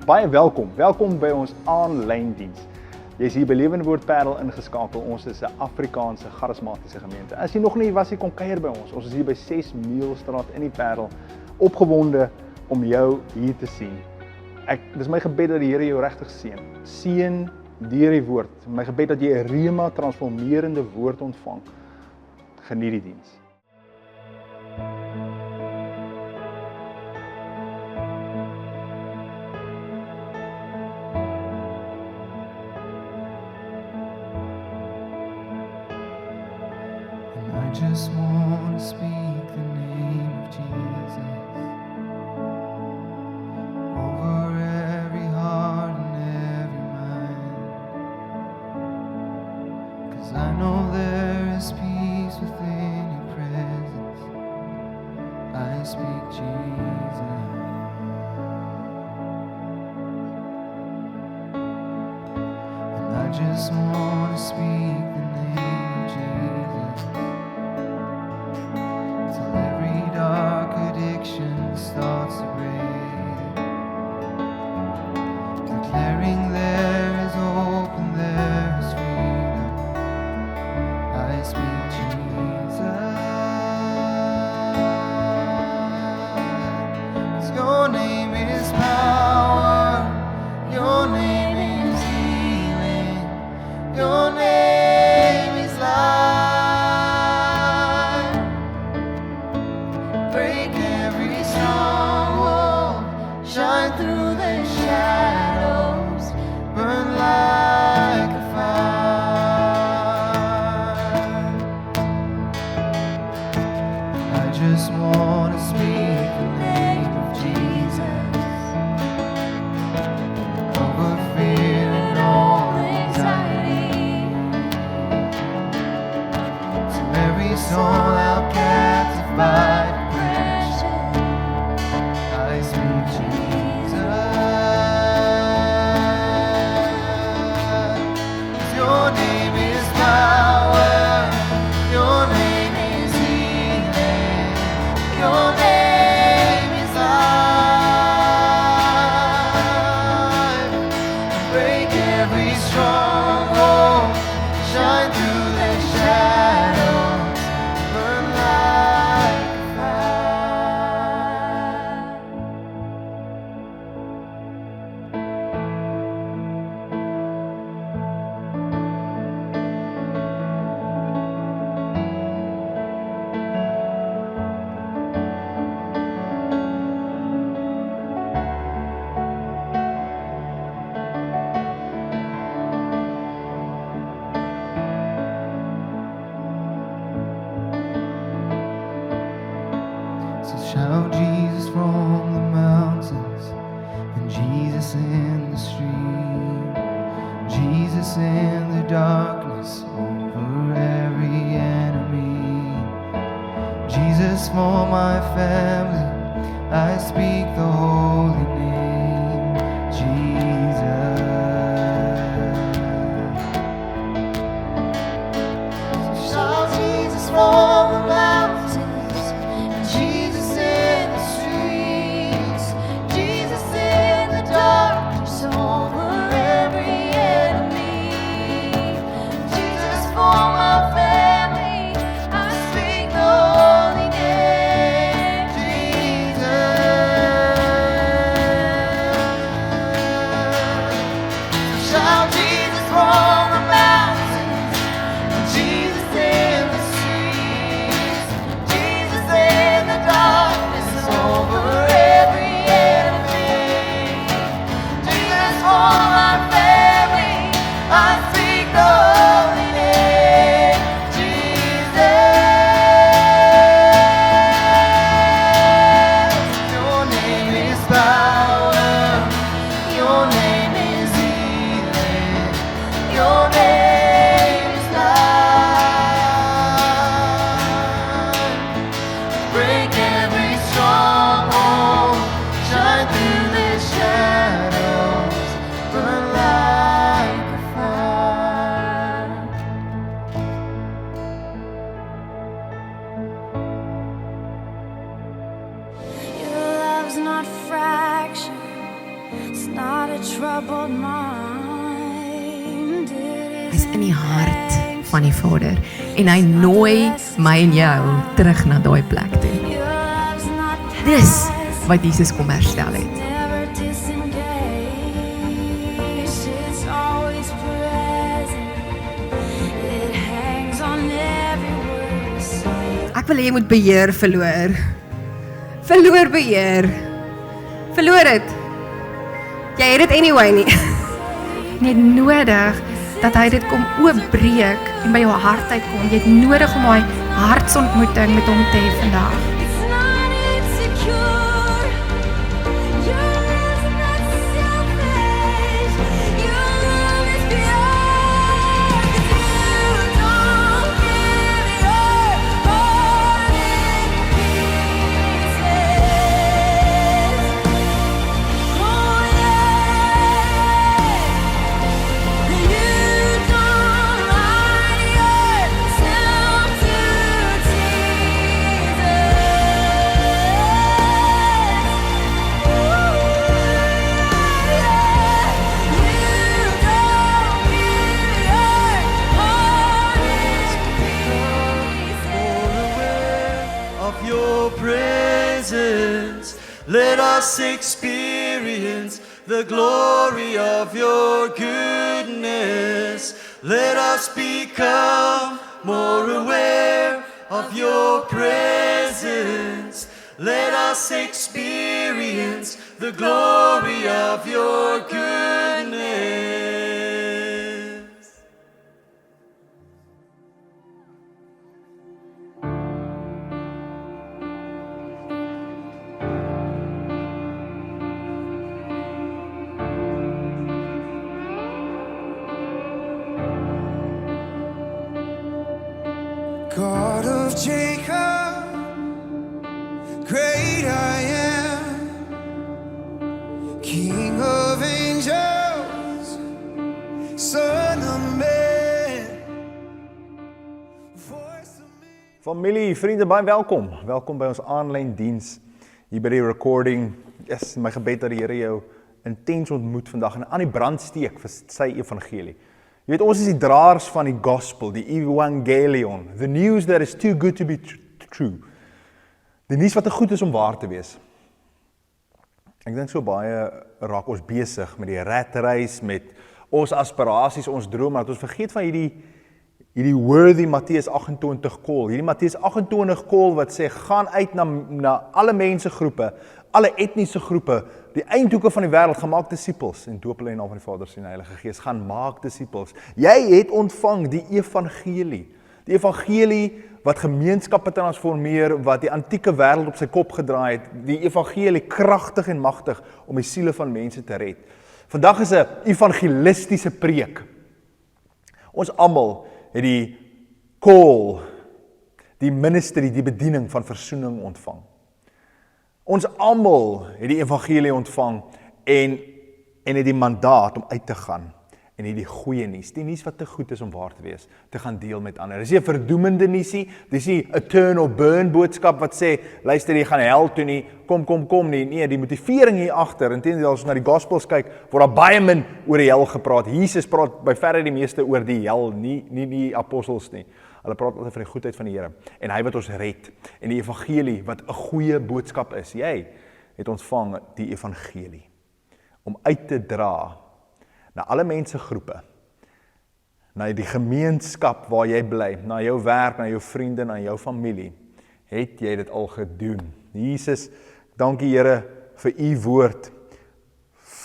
Baie welkom by ons aanlyn diens. Jy is hier by Lewende Woord Parel ingeskakel. Ons is 'n Afrikaanse charismatiese gemeente. As jy nog nie was nie, kom kuier by ons. Ons is hier by 6 Meelstraat in die Parel, opgewonde om jou hier te sien. Dis my gebed dat die Here jou regtig seën. Seën deur die woord. My gebed dat jy 'n rema transformerende woord ontvang. Geniet die diens. I just want to speak the name of Jesus over every heart and every mind, 'cause I know there is peace within your presence. I speak Jesus. And I just want to speak the name of Jesus. Every dark addiction starts to break, declaring there is hope and there is freedom. I speak Jesus, 'cause your name is power, your name is healing, your name is life. Jesus in the darkness over every enemy. Jesus for my family, I speak the holy name, Jesus. Shout Jesus from the mountains, and Jesus in the streets, Jesus in the darkness over every enemy. Jesus for my family, I speak the holy name, Jesus. Shout Jesus from the mountains, and Jesus in the streets, Jesus in the darkness over every enemy. Jesus for my family, I speak the holy name, Jesus. Your name is power, your name is healing, your name is life. Break every stronghold, shine through the shadows, burn like a fire. Your love's not fractured, it's not a troubled mind. Hy's in die hart van die Vader en hy nooi my en jou terug na daai plek toe. Your love's not Dis past, wat Jesus kom herstel het. never disengaged, it's always present, it hangs on every word we say. Ek wil hê jy moet beheer verloor. Verloor beheer. Verloor dit. Jy het dit anyway nie. Net nodig dat hy dit kom oopbreek en by jou hart uitkom. Jy het nodig om daai hartsontmoeting met hom te hê vandag. It's not insecure, your love's not selfish, your love is pure, 'cause you don't give your heart in pieces. Oh yeah, you don't lie yourself to Jesus. Of your presence, let us experience the glory of your goodness. Let us become more aware of your presence. Let us experience the glory of your goodness. God of Jacob, great I am, King of angels, Son of man, voice of me. Familie, vriende, baie welkom. Welkom by ons aanlyn diens hier by die recording. Yes, my gebed dat die Here jou intens ontmoet vandag en aan die brand steek vir sy evangelie. Jy weet, ons is die draers van die gospel, die evangelion, the news that is too good to be true. Die nuus wat te goed is om waar te wees. Ek dink so baie raak ons besig met die ratreis, met ons aspirasies, ons drome, dat ons vergeet van hierdie worthy Matteus 28 call, hierdie Matteus 28 call wat sê, gaan uit na alle mensegroepe, alle etniese groepe, die eindhoeke van die wêreld, gaan maak disippels, en doop hulle in naam van die Vader, Seun en Heilige Gees, gaan maak disippels. Jy het ontvang die evangelie wat gemeenskappe transformeer, wat die antieke wêreld op sy kop gedraai het, die evangelie kragtig en magtig om die siele van mense te red. Vandag is 'n evangelistiese preek. Ons almal het die call, die ministerie, die bediening van versoening ontvang. Ons almal het die evangelie ontvang en het die mandaat om uit te gaan en het die goeie nuus, die nuus wat te goed is om waar te wees, te gaan deel met ander. Dis nie 'n verdoemende nuusie, dis nie 'n turn or burn boodskap wat sê, luister, jy gaan hel toe nie, kom nie. Nee, die motivering hier agter, inteendeel as ons na die gospels kyk, word daar baie min oor die hel gepraat. Jesus praat by verre die meeste oor die hel, nie die apostels nie. Hulle praat altyd van die goedheid van die Here en hy wat ons red en die evangelie wat 'n goeie boodskap is. Jy het ontvang die evangelie om uit te dra na alle mensegroepe, na die gemeenskap waar jy bly, na jou werk, na jou vriende, na jou familie, het jy dit al gedoen. Jesus, dankie Here vir u woord,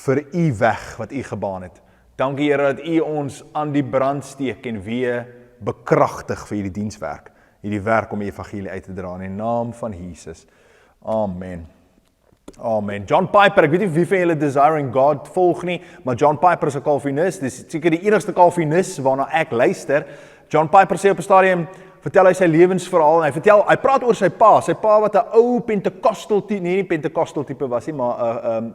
vir u weg wat u gebaan het. Dankie Here dat u ons aan die brand steek en weer bekragtig vir hierdie dienswerk, hierdie werk om die evangelie uit te dra in die naam van Jesus. Amen. Amen. John Piper, ek weet nie wie van julle Desiring God volg nie, maar John Piper is 'n Calvinist, dis seker die enigste Calvinist waarna ek luister. John Piper sê op 'n stadium, vertel hy sy lewensverhaal en hy praat oor sy pa wat 'n ou Pentecostal tipe, nie Pentecostal tipe was nie, maar 'n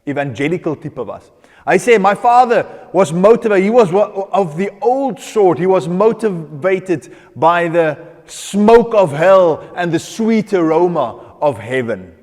evangelical tipe was. Hy sê, my father was motivated, he was of the old sort, he was motivated by the smoke of hell and the sweet aroma of heaven.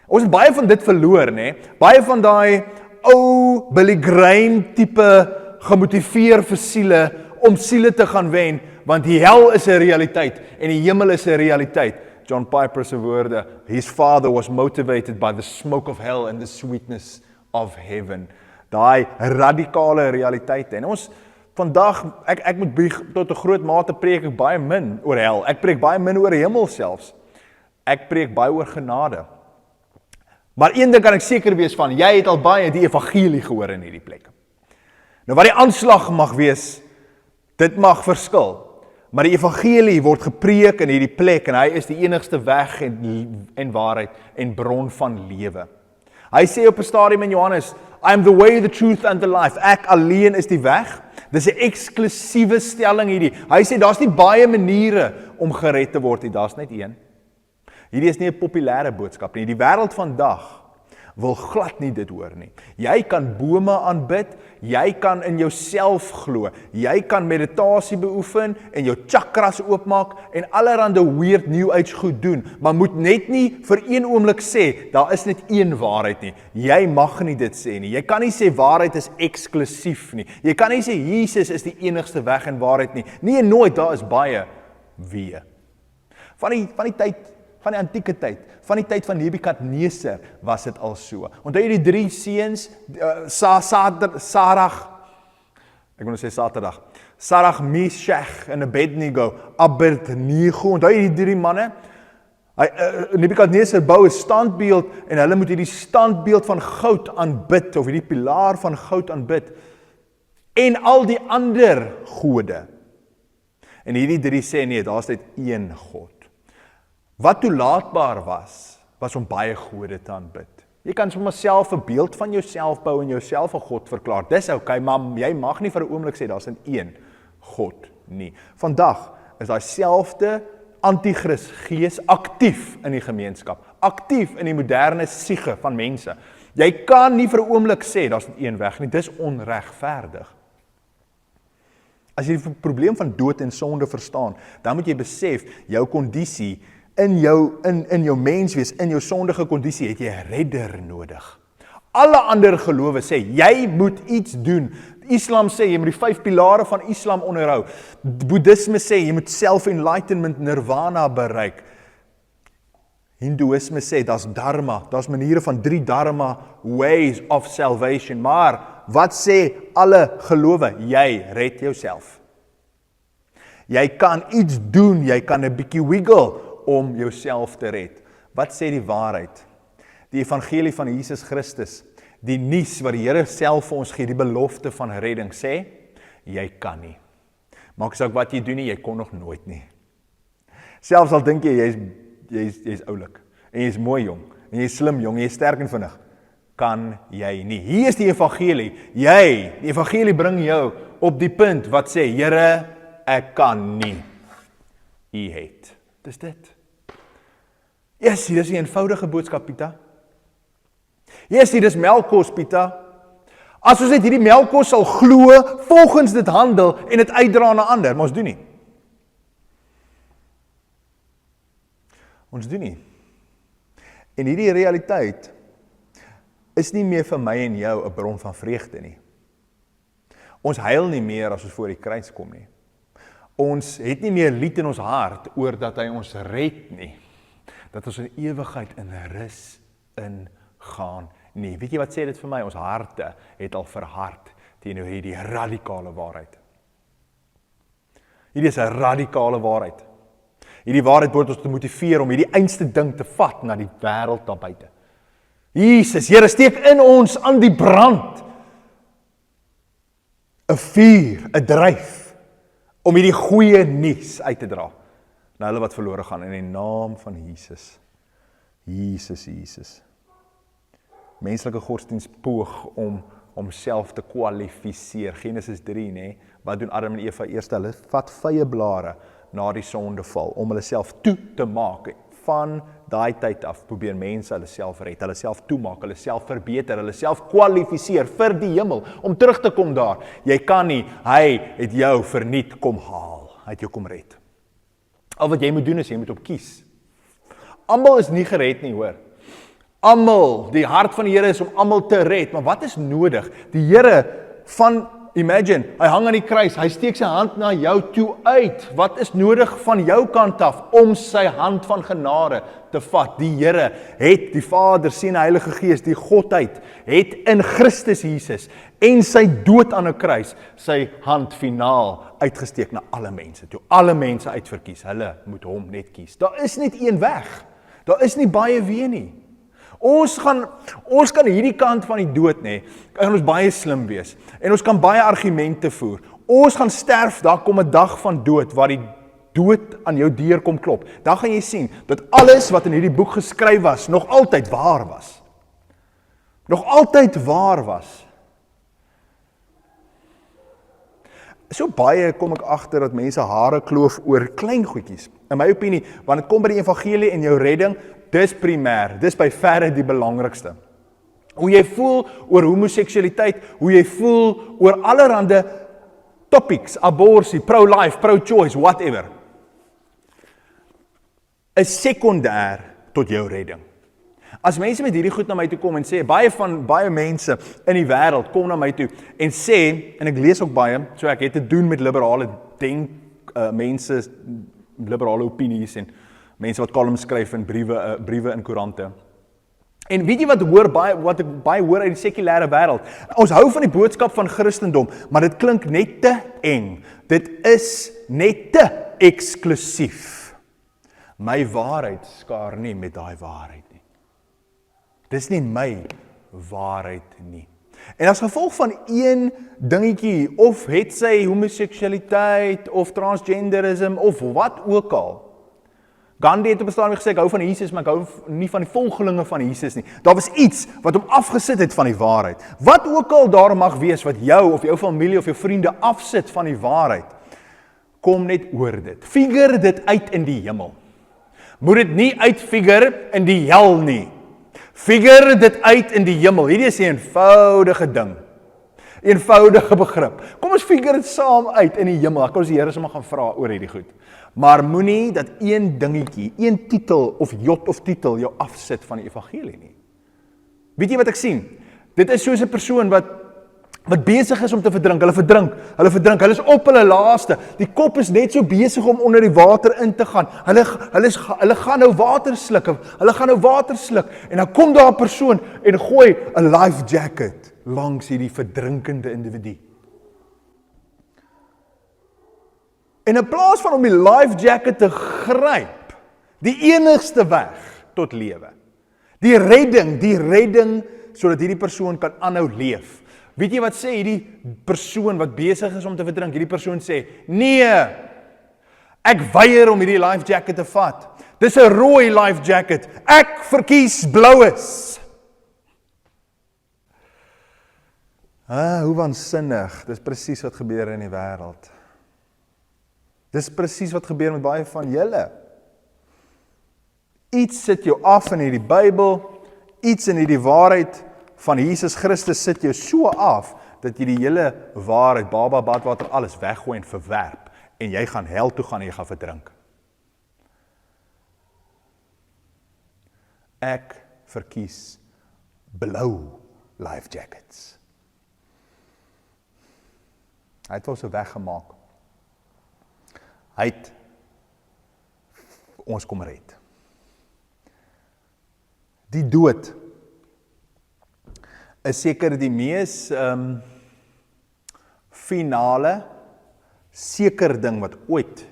Ons het baie van dit verloor, né? Baie van daai ou Billy Graham tipe gemotiveer vir siele om siele te gaan wen, want die hel is 'n realiteit en die hemel is 'n realiteit. John Piper se woorde, his father was motivated by the smoke of hell and the sweetness of heaven. Daai radikale realiteite. En ons vandag, ek moet bieg tot 'n groot mate preek ek baie min oor hel. Ek preek baie min oor hemel selfs. Ek preek baie oor genade. Maar een ding kan ek seker wees van, jy het al baie die evangelie gehoor in hierdie plek. Nou wat die aanslag mag wees, dit mag verskil. Maar die evangelie word gepreek in hierdie plek en hy is die enigste weg en waarheid en bron van lewe. Hy sê op 'n stadium in Johannes, I am the way, the truth and the life. Ek alleen is die weg. Dis 'n eksklusiewe stelling hierdie. Hy sê daar's nie baie maniere om gered te word nie, daar's net een. Hierdie is nie 'n populêre boodskap nie. Die wêreld vandag wil glad nie dit hoor nie. Jy kan bome aanbid, jy kan in jouself glo, jy kan meditasie beoefen en jou chakras oopmaak en allerhande weird new age goed doen, maar moet net nie vir een oomblik sê, daar is net een waarheid nie. Jy mag nie dit sê nie. Jy kan nie sê waarheid is eksklusief nie. Jy kan nie sê Jesus is die enigste weg en waarheid nie. Nee, nooit, daar is baie weë. Van die antieke tyd, van die tyd van Nebukadneser was dit al so. Onthou jy die 3 seuns, Sarach, Meshach en Abednego, onthou jy die 3 manne? Nebukadneser bou 'n standbeeld en hulle moet hierdie standbeeld van goud aanbid, of hierdie pilaar van goud aanbid, en al die ander gode. En hierdie 3 sê nee, daar's net een God. Wat toelaatbaar was om baie gode te aanbid. Jy kan sommer self 'n beeld van jouself bou en jouself 'n God verklaar. Dis okay, maar jy mag nie vir 'n oomblik sê daar's net een God nie. Vandag is daai selfde anti-kris gees aktief in die gemeenskap, aktief in die moderne siege van mense. Jy kan nie vir 'n oomblik sê daar's net een weg nie. Dis onregverdig. As jy die probleem van dood en sonde verstaan, dan moet jy besef jou kondisie in jou menswees, in jou sondige kondisie, het jy 'n redder nodig. Alle ander gelowe sê, jy moet iets doen. Islam sê, jy moet die 5 pilare van Islam onderhou. Boeddhisme sê, jy moet self-enlightenment, nirvana bereik. Hindoeïsme sê, daar's dharma, daar's maniere van 3 dharma, ways of salvation. Maar, wat sê alle gelowe? Jy red jouself. Jy kan iets doen, jy kan 'n bietjie wiggle om jouself te red. Wat sê die waarheid? Die evangelie van Jesus Christus, die nuus wat die Here self vir ons gee, die belofte van redding, sê, jy kan nie. Maak saak wat jy doen nie, jy kon nog nooit nie. Selfs al dink jy, jy's oulik, en jy's mooi jong, en jy's slim jong, en jy's sterk en vinnig, kan jy nie. Hier is die evangelie, die evangelie bring jou op die punt wat sê, Here, ek kan nie. U het. Dis dit. Yes, dis 'n eenvoudige boodskap, Pieter. Yes, dis melkkos, Pieter. As ons net hierdie melkkos sal glo, volgens dit handel en dit uitdra na ander, maar ons doen nie. Ons doen nie. En hierdie realiteit is nie meer vir my en jou 'n bron van vreugde nie. Ons huil nie meer as ons voor die kruis kom nie. Ons het nie meer lied in ons hart oor dat hy ons red nie. Dat ons in ewigheid in rus ingaan nie. Weet jy wat sê dit vir my? Ons harte het al verhard teenoor hierdie radikale waarheid. Hierdie is 'n radikale waarheid. Hierdie waarheid word ons te motiveer om hierdie einste ding te vat na die wêreld daar buite. Jesus, Here, steek in ons aan die brand 'n vuur, 'n dryf om hierdie goeie nuus uit te dra na hulle wat verlore gaan in die naam van Jesus. Jesus. Menslike godsdienst poog om homself te kwalifiseer. Genesis 3, nee, wat doen Adam en Eva eers? Hulle vat vyeblare na die sondeval om hulle self toe te maak. Van daai tyd af probeer mense hulle self red, hulle self toemaak, hulle self verbeter, hulle self kwalifiseer vir die hemel om terug te kom daar. Jy kan nie, hy het jou verniet kom haal. Hy het jou kom red. Al wat jy moet doen is jy moet op kies. Almal is nie gered nie, hoor. Almal, die hart van die Here is om almal te red, maar wat is nodig? Die Here van imagine, hy hang aan die kruis, hy steek sy hand na jou toe uit. Wat is nodig van jou kant af om sy hand van genade te vat? Die Here het, die Vader, Seun, Heilige Gees, die Godheid, het in Christus Jesus en sy dood aan 'n kruis, sy hand finaal uitgesteek na alle mense toe. Alle mense uitverkies, hulle moet hom net kies. Daar is net een weg. Daar is nie baie weë nie. Ons kan hierdie kant van die dood, kan ons baie slim wees, en ons kan baie argumente voer. Ons gaan sterf, daar kom 'n dag van dood, waar die dood aan jou deur kom klop. Dan gaan jy sien, dat alles wat in hierdie boek geskryf was, nog altyd waar was. Nog altyd waar was. So baie kom ek agter dat mense hare kloof oor klein goedjies. In my opinie, want dit kom by die evangelie en jou redding, dis primêr, dis by verre die belangrikste. Hoe jy voel oor homoseksualiteit, hoe jy voel oor allerhande topics, aborsie, pro-life, pro-choice, whatever, is sekondêr tot jou redding. As mense met hierdie goed na my toe kom en sê, baie mense in die wêreld kom na my toe en sê, en ek lees ook baie, so ek het te doen met liberale mense, liberale opinies en mense wat columns skryf en briewe in koerante. En weet jy wat ek baie hoor uit die sekulêre wêreld? Ons hou van die boodskap van Christendom, maar dit klink net te eng. Dit is net te eksklusief. My waarheid skaar nie met daai waarheid nie. Dis nie my waarheid nie. En as gevolg van een dingetjie, of het sy homoseksualiteit, of transgenderism, of wat ook al. Gandhi het op 'n stadium gesê, ek hou van Jesus, maar ek hou nie van die volgelinge van Jesus nie. Daar was iets wat hom afgesit het van die waarheid. Wat ook al daar mag wees, wat jou, of jou familie, of jou vriende afsit van die waarheid, kom net oor dit. Figure dit uit in die hemel. Moet dit nie uitfigure in die hel nie. Figure dit uit in die hemel. Hierdie is 'n eenvoudige ding. Eenvoudige begrip. Kom ons figure dit saam uit in die hemel. Ek kan ons die Here sommer gaan vra oor hierdie goed. Maar moenie dat een dingetjie, een titel of jot of titel jou afsit van die evangelie nie. Weet jy wat ek sien? Dit is soos 'n persoon wat besig is om te verdrink. Hulle verdrink. Hulle is op hulle laaste. Die kop is net so besig om onder die water in te gaan. Hulle gaan nou water sluk. En dan kom daar 'n persoon en gooi 'n life jacket langs hierdie verdrinkende individu. En in plaas van om die life jacket te gryp, die enigste weg tot lewe, die redding, sodat hierdie persoon kan aanhou leef. Weet jy wat sê hierdie persoon wat besig is om te verdrink? Hierdie persoon sê, nee, ek weier om hierdie life jacket te vat. Dis 'n rooi life jacket. Ek verkies blaues. Hoe waansinnig, dis presies wat gebeur in die wêreld. Dis presies wat gebeur met baie van julle. Iets sit jou af in hierdie Bybel, iets in hierdie waarheid van Jesus Christus sit jou so af, dat jy die hele waarheid, baba, badwater, alles weggooi en verwerp, en jy gaan hel toe gaan en jy gaan verdrink. Ek verkies blou life jackets. Hy het ons so weggemaak. Hy het ons kom red. Die dood is seker die mees finale, seker ding wat ooit,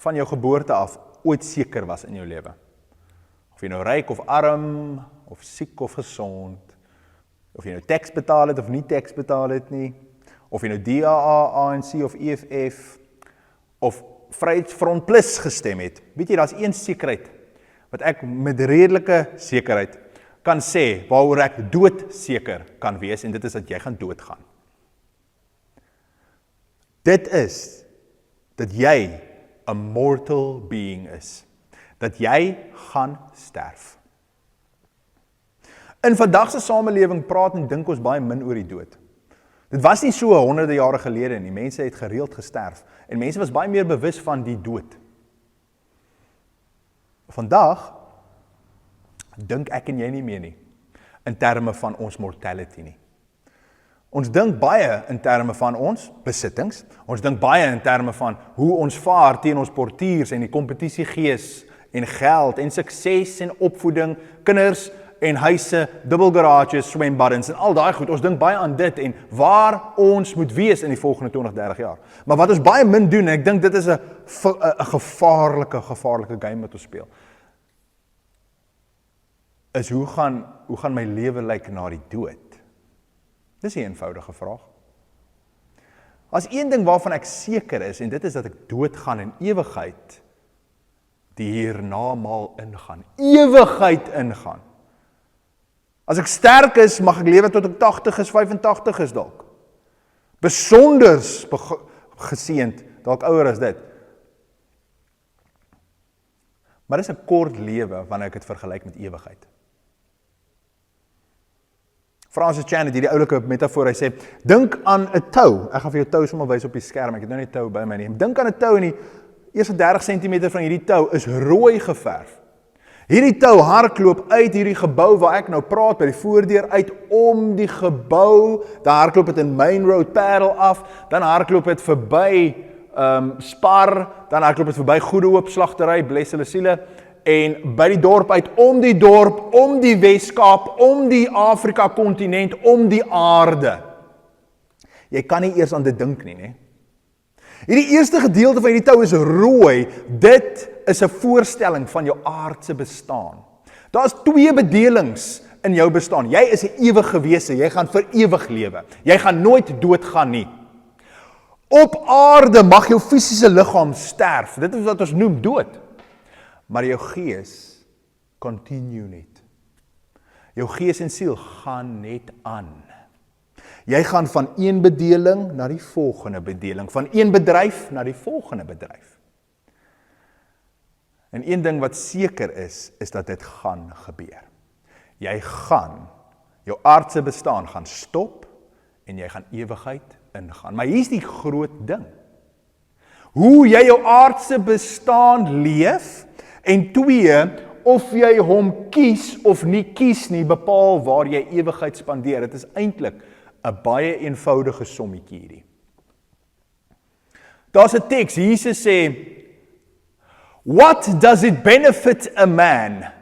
van jou geboorte af, ooit seker was in jou lewe. Of jy nou ryk of arm, of siek of gesond, of jy nou tax betaal het of nie tax betaal het nie, of jy nou DAA, ANC of EFF, of Vryheidsfront Plus gestem het. Weet jy, daar is een sekerheid, wat ek met redelike sekerheid kan sê, waaroor ek doodseker kan wees, en dit is dat jy gaan doodgaan. Dit is, dat jy a mortal being is. Dat jy gaan sterf. In vandag se samelewing praat en dink ons baie min oor die dood. Dit was nie so honderde jare gelede nie. Mense het gereeld gesterf en mense was baie meer bewus van die dood. Vandag dink ek en jy nie meer nie in terme van ons mortality nie. Ons dink baie in terme van ons besittings. Ons dink baie in terme van hoe ons vaar teen ons portiers en die kompetisiegees en geld en sukses en opvoeding, kinders en huise, dubbelgarages, swembaddens en al daai goed. Ons dink baie aan dit en waar ons moet wees in die volgende 20-30 jaar. Maar wat ons baie min doen, en ek dink dit is 'n gevaarlike game wat ons speel, is hoe gaan my lewe lyk na die dood? Dis 'n eenvoudige vraag. As een ding waarvan ek seker is, en dit is dat ek doodgaan in ewigheid, die hiernamaal ingaan. Ewigheid ingaan. As ek sterk is, mag ek lewe tot ek 80 is, 85 is dalk. Besonders geseënd, dalk ouer as dit. Maar dis 'n kort lewe wanneer ek dit vergelyk met ewigheid. Francis Chan het hierdie oulike metafoor, hy sê, dink aan 'n tou. Ek gaan vir jou tou sommer wys op die skerm, ek het nou nie tou by my nie. Dink aan 'n tou en die eerste 30 cm van hierdie tou is rooi geverf. Hierdie tou hardloop uit hierdie gebou waar ek nou praat, by die voordeur uit om die gebou, dan hardloop het in Main Road Parel af, dan hardloop het verby Spar, dan hardloop het verby Goede Hoop Slagtery, bless hulle siele, en by die dorp uit, om die dorp, om die Weskaap, om die Afrika kontinent, om die aarde. Jy kan nie eers aan dit dink nie, né? Hierdie eerste gedeelte van hierdie tou is rooi, dit is 'n voorstelling van jou aardse bestaan. Daar is 2 bedelings in jou bestaan. Jy is 'n ewige wese, jy gaan vir ewig lewe. Jy gaan nooit doodgaan nie. Op aarde mag jou fisiese liggaam sterf, dit is wat ons noem dood. Maar jou gees continue net. Jou gees en siel gaan net aan. Jy gaan van een bedeling na die volgende bedeling, van een bedryf na die volgende bedryf. En een ding wat seker is dat dit gaan gebeur. Jy gaan, jou aardse bestaan gaan stop, en jy gaan ewigheid ingaan. Maar hier's die groot ding. Hoe jy jou aardse bestaan leef, en 2, of jy hom kies of nie kies nie, bepaal waar jy ewigheid spandeer. Dit is eintlik 'n baie eenvoudige sommetjie hierdie. Daar's 'n teks, Jesus sê, what does it benefit a man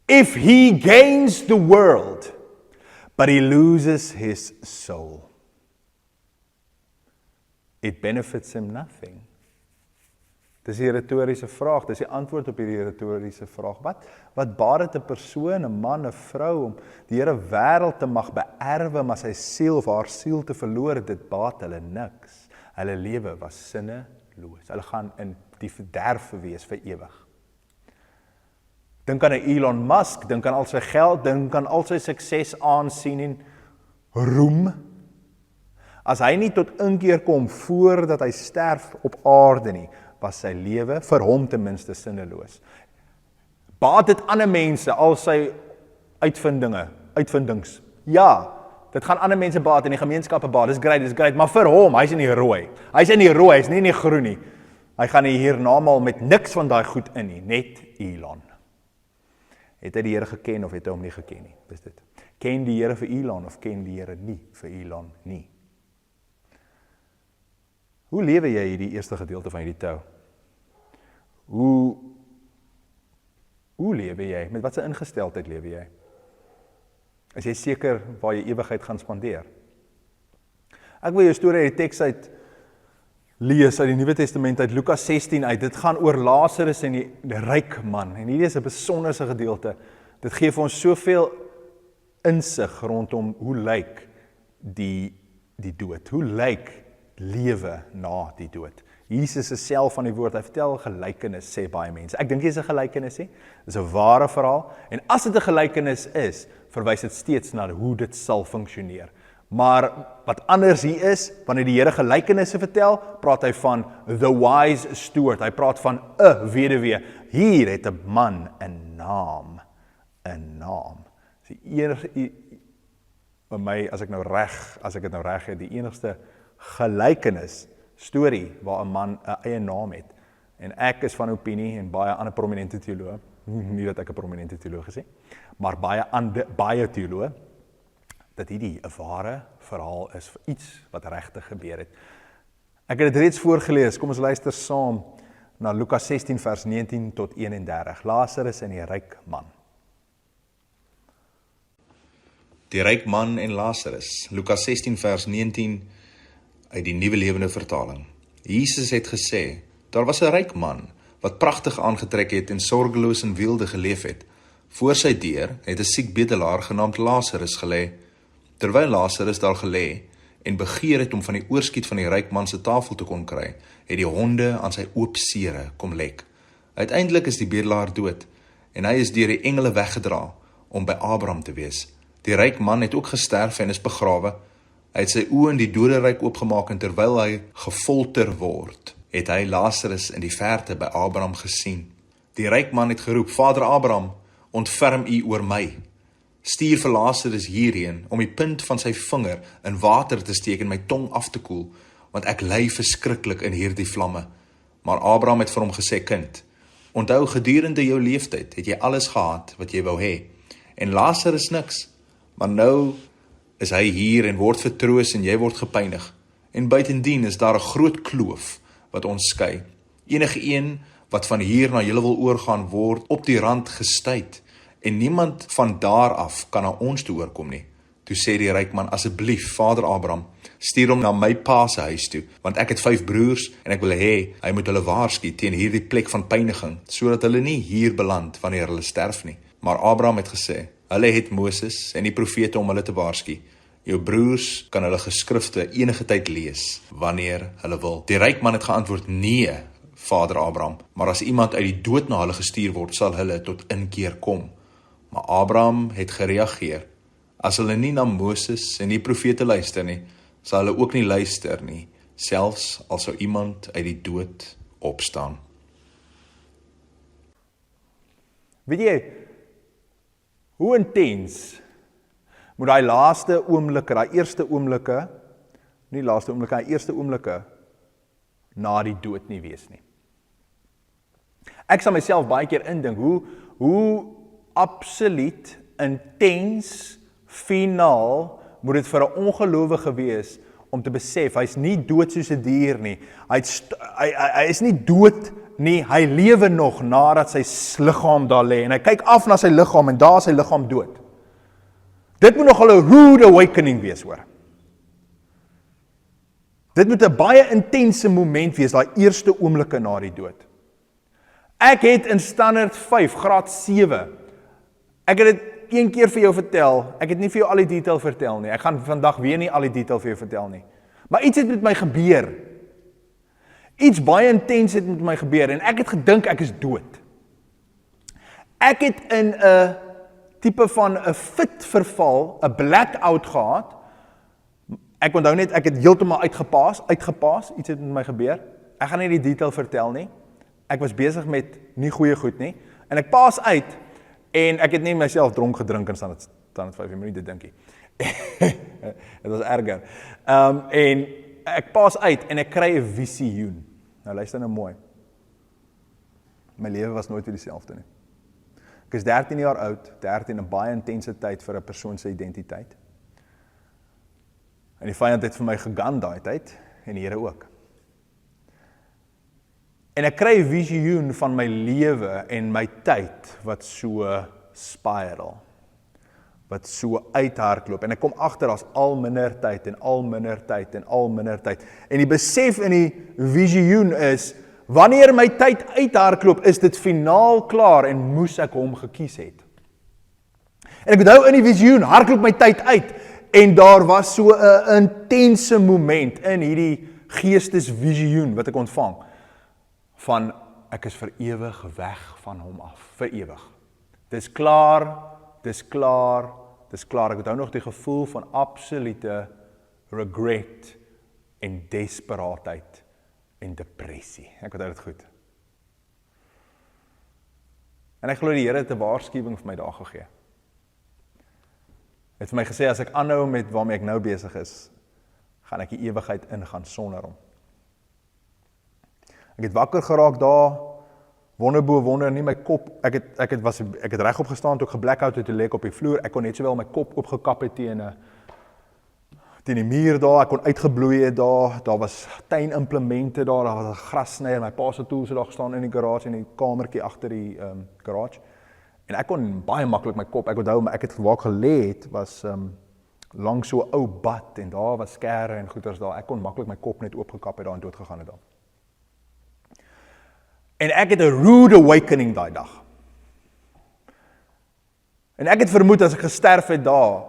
if he gains the world, but he loses his soul? It benefits him nothing. Dis die retoriese vraag, dis die antwoord op hierdie retoriese vraag. Wat baat dit 'n persoon, 'n man, 'n vrou, om die hele wêreld te mag beerwe, maar sy siel of haar siel te verloor, dit baat hulle niks. Hulle lewe was sinneloos. Hulle gaan in die verderf wees vir ewig. Dink aan 'n Elon Musk, dink aan al sy geld, dink aan al sy sukses, aansien en roem, as hy nie tot inkeer kom voordat hy sterf op aarde nie, was sy lewe vir hom ten minste sinneloos. Baat dit ander mense, al sy uitvindings. Ja, dit gaan ander mense baat en die gemeenskappe baat, dis great, maar vir hom, hy's in die rooi. Hy's in die rooi, hy's nie in die groen nie. Hy gaan hiernamal met niks van daai goed in nie, net Elon. Het hy die Here geken of het hy hom nie geken nie? Dis dit. Ken die Here vir Elon of ken die Here nie vir Elon nie? Hoe lewe jy hierdie eerste gedeelte van hierdie tou? Hoe lewe jy? Met watse ingesteldheid lewe jy? Is jy seker waar jy ewigheid gaan spandeer? Ek wil jou storie uit die teks uit lees uit die Nuwe Testament uit Lukas 16 uit. Dit gaan oor Lazarus en die ryk man. En hierdie is 'n besonderse gedeelte. Dit gee vir ons soveel insig rondom hoe lyk die dood. Hoe lyk lewe na die dood? Jesus is self van die woord, hy vertel 'n gelykenis, sê baie mense. Ek dink dit is 'n gelykenis, nie? Dit is 'n ware verhaal. En as dit 'n gelykenis is, verwys dit steeds na hoe dit sal funksioneer. Maar wat anders hier is, wanneer die Here gelykenisse vertel, praat hy van the wise steward. Hy praat van 'n weduwee. Hier het 'n man 'n naam. 'n naam. By my, as ek dit nou reg het, die enigste gelykenis storie waar 'n man 'n eie naam het. En ek is van opinie en baie ander prominente teoloë, nie dat ek 'n prominente teoloog is nie, maar baie teoloë, dat hierdie 'n ware verhaal is vir iets wat regtig gebeur het. Ek het dit reeds voorgelees, kom ons luister saam na Lukas 16 vers 19 tot 31. Lazarus en die ryk man. Die ryk man en Lazarus, Lukas 16 vers 19 uit die Nuwe Lewende Vertaling. Jesus het gesê, daar was 'n ryk man wat pragtig aangetrek het en sorgeloos en weelde geleef het. Voor sy deur het 'n siek bedelaar genaamd Lazarus gelê. Terwyl Lazarus daar gelê en begeer het om van die oorskiet van die ryk man se tafel te kon kry, het die honde aan sy oop sere kom lek. Uiteindelik is die bedelaar dood en hy is deur die engele weggedra om by Abraham te wees. Die ryk man het ook gesterf en is begrawe. Hy het sy oë in die doderyk oopgemaak en terwyl hy gefolter word, het hy Lazarus in die verte by Abraham gesien. Die ryk man het geroep, Vader Abraham, ontferm u oor my. Stuur vir Lazarus hierheen om die punt van sy vinger in water te steek en my tong af te koel, want ek ly verskriklik in hierdie vlamme. Maar Abraham het vir hom gesê, kind, onthou gedurende jou leeftyd het jy alles gehad wat jy wou hê, en Lazarus niks, maar nou is hy hier en word vertroos en jy word gepynig. En buitendien is daar 'n groot kloof wat ons skei. Enige een wat van hier na julle wil oorgaan word op die rand gestuit en niemand van daar af kan na ons toe oorkom nie. Toe sê die ryk man, asseblief, Vader Abraham, stuur hom na my pa se huis toe, want ek het 5 broers en ek wil hê hy moet hulle waarsku teen hierdie plek van pyniging, sodat hulle nie hier beland wanneer hulle sterf nie. Maar Abraham het gesê, hulle het Moses en die profete om hulle te waarsku. Jou broers kan hulle geskrifte enige tyd lees, wanneer hulle wil. Die ryk man het geantwoord, nee, Vader Abraham, maar as iemand uit die dood na hulle gestuur word, sal hulle tot inkeer kom. Maar Abraham het gereageer, as hulle nie na Moses en die profete luister nie, sal hulle ook nie luister nie, selfs al sou iemand uit die dood opstaan. Weet jy, hoe intens moet daai laaste oomblikke, daai eerste oomblikke, nie laaste oomblikke, daai eerste oomblikke na die dood nie wees nie. Ek sal myself baie keer indink, hoe absoluut intens finaal moet dit vir 'n ongelowige wees om te besef, hy's nie dood soos 'n dier nie. Hy is nie dood nie, hy lewe nog nadat sy liggaam daar lê en hy kyk af na sy liggaam en daar is sy liggaam dood. Dit moet nog 'n rude awakening wees, hoor. Dit moet 'n baie intense moment wees, daai eerste oomblikke na die dood. Ek het in standaard 5, graad 7, ek het dit een keer vir jou vertel, ek het nie vir jou al die detail vertel nie, ek gaan vandag weer nie al die detail vir jou vertel nie, maar iets het met my gebeur, iets baie intens het met my gebeur, en ek het gedink ek is dood. Ek het in 'n tipe van 'n fit verval, 'n blackout gehad, Ek onthou net, ek het heeltemal uitgepaas, iets het met my gebeur. Ek gaan nie die detail vertel nie. Ek was besig met nie goeie goed nie. En ek paas uit, en ek het nie myself dronk gedrink en staan het 5 minute dinkie. Het was erger. En ek paas uit, en ek kry 'n visioen. Nou luister nou mooi. My lewe was nooit weer dieselfde nie. Ek is 13 jaar oud, 13 'n baie intense tyd vir 'n persoon se identiteit. En die vyand het vir my gegan daai tyd, en die Here ook. En ek kry 'n visioen van my lewe en my tyd, wat so spiral, wat so uithardloop, en ek kom agter as al minder tyd, en al minder tyd, en al minder tyd. En die besef in die visioen is, wanneer my tyd uithardloop, is dit finaal klaar, en moes ek hom gekies het. En ek onthou in die visioen, hardloop my tyd uit, en daar was so 'n intense moment in hierdie geestesvisioen wat ek ontvang, van ek is vir ewig weg van hom af, vir ewig. Dis klaar, dis klaar, dis klaar. Ek onthou nog die gevoel van absolute regret en desperaatheid en depressie. Ek onthou dit goed. En ek glo die Here het 'n waarskuwing vir my daar gegee. Hy het vir my gesê, as ek aanhou met waarmee ek nou besig is, gaan ek die ewigheid ingaan sonder hom. Ek het wakker geraak daar, wonder bo wonder, nie my kop, ek het regop gestaan, toe ek geblackout het, toe lê ek op die vloer, ek kon net sowel my kop opgekap het teen die muur daar, ek kon uitgebloei het daar was tuinimplemente daar was 'n grassnyer, my pa se tools het daar gestaan in die garage, in die kamertjie agter die garage, en ek kon baie maklik my kop, ek onthou, maar ek het waar ek gelê het, was langs so 'n ou bad, en daar was skere en goeters daar, ek kon maklik my kop net oopgekap het daar en doodgegaan het daar. En ek het 'n rude awakening daai dag. En ek het vermoed as ek gesterf het daar,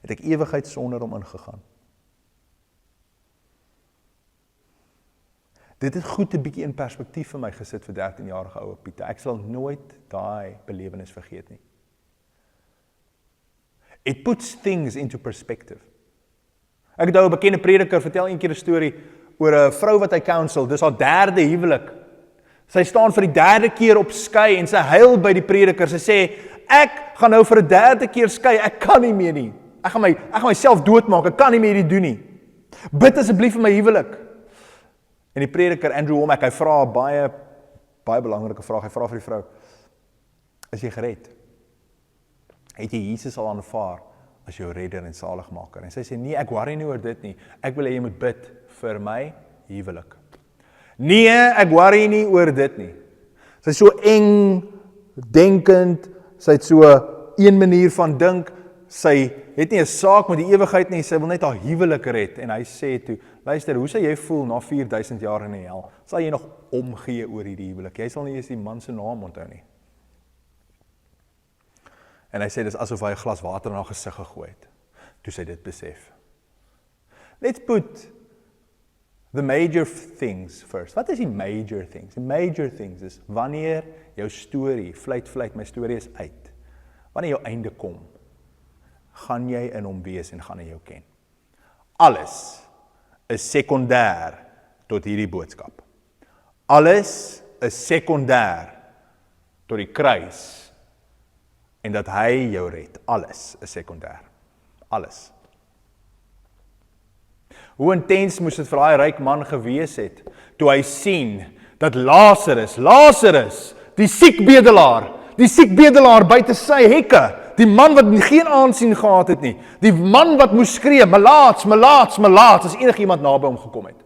het ek ewigheid sonder hom ingegaan. Dit het goed 'n bietjie in perspektief vir my gesit vir 13-jarige ouwe Pieter. Ek sal nooit daai belewenis vergeet nie. It puts things into perspective. Ek het 'n bekende prediker vertel een keer 'n storie oor 'n vrou wat hy counsel, dis haar 3de huwelik. Sy staan vir die 3de keer op skei en sy huil by die prediker. Sy sê, ek gaan nou vir 'n 3de keer skei, ek kan nie meer nie. Ek gaan myself doodmaak, ek kan nie meer dit doen nie. Bid asseblief vir my huwelik. En die prediker Andrew Wommack, hy vra 'n baie belangrike vraag. Hy vra vir die vrou, is jy gered? Het jy Jesus al aanvaar as jou redder en saligmaker? En sy sê, nee, ek worry nie oor dit nie. Ek wil hê jy moet bid vir my huwelik. Nee, ek worry nie oor dit nie. Sy is so eng, denkend, sy het so een manier van dink, sy het nie 'n saak met die ewigheid nie, sy wil net haar huwelik red. En hy sê toe, luister, hoe sal jy voel na 4000 jaar in die hel? Sal jy nog omgee oor hierdie huwelik? Jy sal nie eens die man se naam onthou nie. En hy sê, dis asof hy 'n glas water in haar gesig gegooi het, toe sy dit besef. Let's put the major things first. Wat is die major things? Die major things is, wanneer jou storie, fluit, my storie is uit. Wanneer jou einde kom, gaan jy in hom wees en gaan hy jou ken. Alles is sekondêr tot hierdie boodskap. Alles is sekondêr tot die kruis en dat hy jou red. Alles is sekondêr. Alles. Hoe intens moes dit vir daai ryk man gewees het, toe hy sien, dat Lazarus, die siek bedelaar buite sy hekke, die man wat geen aansien gehad het nie, die man wat moes skree, melaats, as enigiemand naby hom gekom het.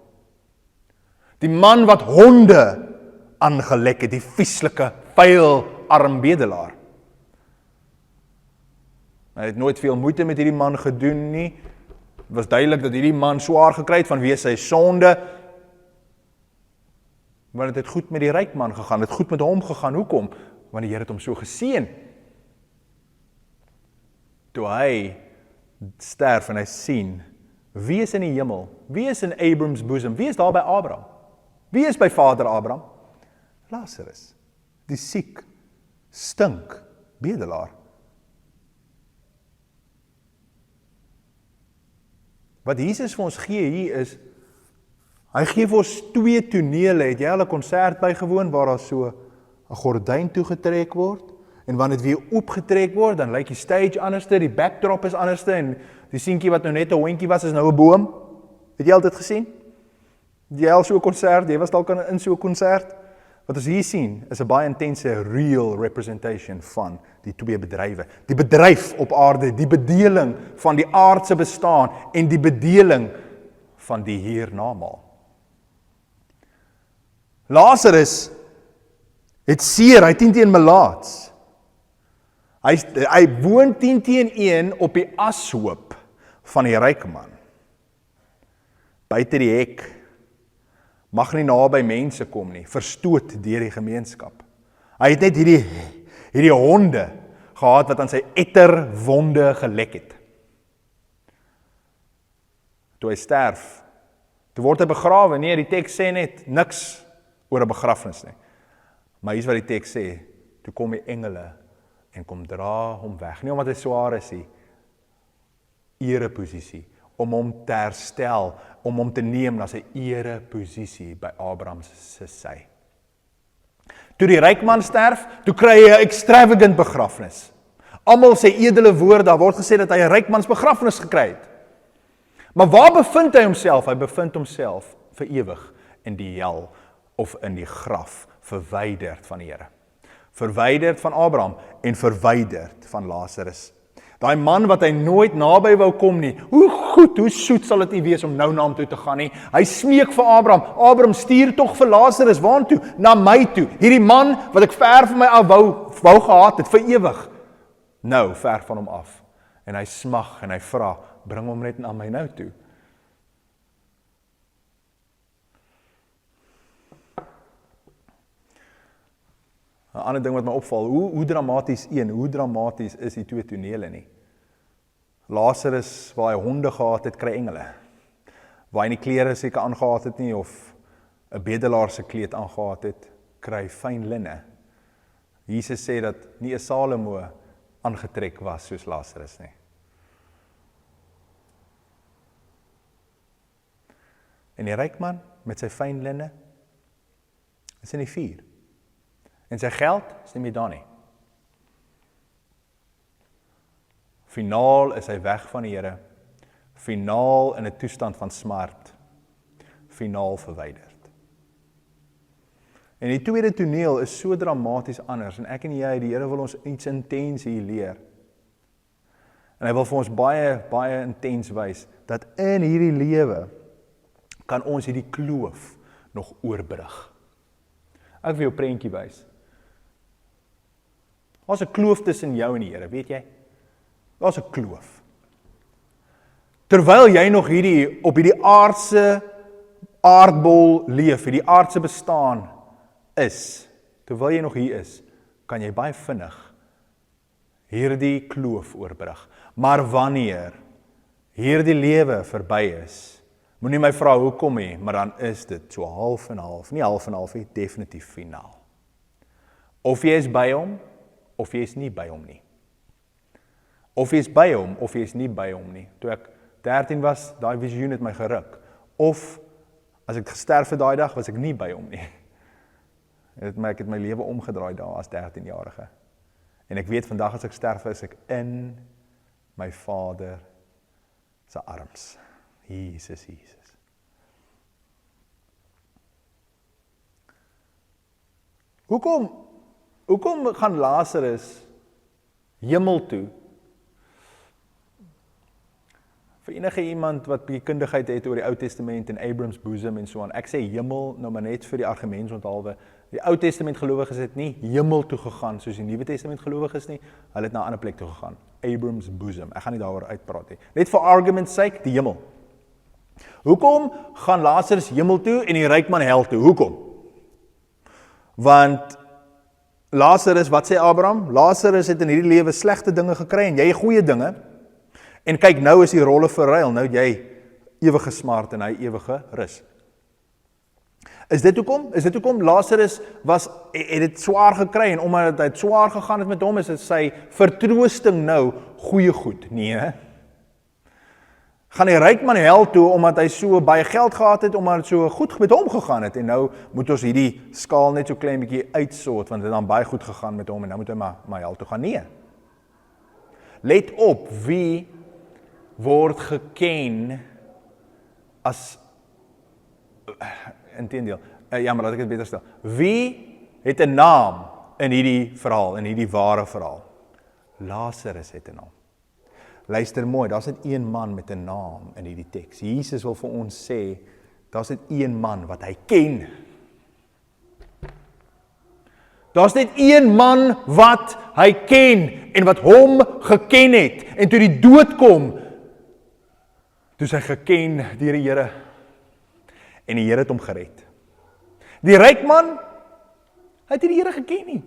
Die man wat honde aangelek het, die vieslike, vuil, arm bedelaar. Hy het nooit veel moeite met hierdie man gedoen nie. Het was duidelik dat hierdie man swaar gekry het vanweë sy sonde. Maar dit het goed met die ryk man gegaan, het goed met hom gegaan. Hoekom? Want die Here het hom so geseën. Toe hy sterf en hy sien, wie is in die hemel? Wie is in Abrams bosom? Wie is daar by Abraham? Wie is by vader Abraham? Lazarus, die siek, stink, bedelaar. Wat Jesus vir ons gee hier is, hy gee vir ons 2 tonele. Het jy al 'n konsert bygewoon waar daar so 'n gordyn toegetrek word, en wanneer dit weer oopgetrek word, dan lyk die stage anderste, die backdrop is anderste, en die seentjie wat nou net 'n hondjie was, is nou 'n boom. Het jy al dit gesien? Het jy al so 'n konsert, jy was dalk in so 'n konsert? Wat ons hier sien, is 'n baie intense real representation van die 2 bedrywe. Die bedryf op aarde, die bedeling van die aardse bestaan, en die bedeling van die hiernamaal. Lazarus het seer, hy 10 teen melaats. Hy woon 10 teen 1 op die ashoop van die ryk man. Buite die hek, mag nie naby mense kom nie, verstoot deur die gemeenskap. Hy het net hierdie honde gehad wat aan sy etterwonde gelek het. Toe hy sterf, toe word hy begrawe. Nee, die teks sê net niks oor 'n begrafnis nie. Maar hier is wat die teks sê, toe kom die engele en kom dra hom weg. Nie omdat hy swaar is nie, ereposisie, om hom te herstel, om hom te neem na sy ereposisie by Abraham se sy. Toe die ryk man sterf, toe kry hy 'n extravagant begrafnis. Almal sê edele woorde, daar word gesê dat hy 'n ryk mans begrafnis gekry het. Maar waar bevind hy homself? Hy bevind homself vir ewig in die hel of in die graf, verwyderd van die Here. Verwyderd van Abraham en verwyderd van Lazarus. Daai man wat hy nooit naby wou kom nie. Hoe goed, hoe soet sal dit nie wees om nou na hom toe te gaan nie. Hy smeek vir Abraham. Abraham, stuur tog vir Lazarus waartoe? Na my toe. Hierdie man wat ek ver van my af wou gehad het vir ewig. Nou ver van hom af. En hy smag en hy vra, bring hom net na my nou toe. Een ander ding wat my opval, hoe dramaties is die 2 tonele nie. Lazarus, waar hy honde gehad het, kry engele. Waar hy nie klere seker aangehad het nie, of 'n bedelaar se kleed aangehad het, kry fyn linne. Jesus sê dat nie 'n Salomo aangetrek was soos Lazarus nie. En die ryk man met sy fyn linne is in die vuur. En sy geld is nie meer daar nie. Finaal is hy weg van die Here. Finaal in 'n toestand van smart. Finaal verwyderd. En die tweede toneel is so dramaties anders. En ek en jy, die Here wil ons iets intens hier leer. En hy wil vir ons baie intens wys, dat in hierdie lewe kan ons hierdie kloof nog oorbrug. Ek wil jou prentjie wys. Daar's 'n kloof tussen jou en die Here, weet jy? Daar's 'n kloof. Terwyl jy nog op hierdie aardse aardbol leef, hierdie aardse bestaan is, terwyl jy nog hier is, kan jy baie vinnig hierdie kloof oorbrug. Maar wanneer hierdie lewe verby is, moenie my vra hoekom nie, maar dan is dit so half en half, nie half en half nie, definitief finaal. Of jy is by hom, of jy is nie by hom nie. Of jy is by hom, of jy is nie by hom nie. Toe ek 13 was, daai visioen het my geruk. Of, as ek gesterf het daai dag, was ek nie by hom nie. Ek het my lewe omgedraai daar as 13-jarige. En ek weet vandag as ek sterf, is ek in my Vader se arms. Jesus. Hoekom gaan Lazarus hemel toe? Vir enige iemand wat bietjie kundigheid het oor die Ou Testament en Abraham's bosom en so aan. Ek sê hemel nou maar net vir die argumentsonthaalwe. Die Ou Testament gelowiges het nie hemel toe gegaan soos die Nuwe Testament gelowiges nie. Hulle het na 'n ander plek toe gegaan. Abraham's bosom. Ek gaan nie daaroor uitpraat nie. Net vir argument's sake, die hemel. Hoekom gaan Lazarus hemel toe en die ryk man hel toe? Hoekom? Want Lazarus, wat sê Abraham? Lazarus het in hierdie lewe slegte dinge gekry en jy goeie dinge. En kyk, nou is die rolle verruil. Nou het jy ewige smart en hy ewige rus. Is dit hoekom Lazarus het dit swaar gekry en omdat hy swaar gegaan het met hom, is dit sy vertroosting nou goeie goed? Nee. Gaan die ryk man hel toe, omdat hy so baie geld gehad het, omdat het so goed met hom gegaan het, en nou moet ons hierdie skaal net so klein bietjie uitsort, want het dan baie goed gegaan met hom, en nou moet hy maar hel toe gaan. Nee. Let op, wie word geken as, inteendeel, ja, maar laat ek dit beter stel, wie het 'n naam in hierdie verhaal, in hierdie ware verhaal? Lazarus het 'n naam. Luister mooi, daar's net een man met 'n naam in hierdie teks. Jesus wil vir ons sê, daar's net een man wat hy ken. Daar's net een man wat hy ken, en wat hom geken het, en toe die dood kom, toe is hy geken deur die Here, en die Here het hom gered. Die ryk man, hy het nie die Here geken nie.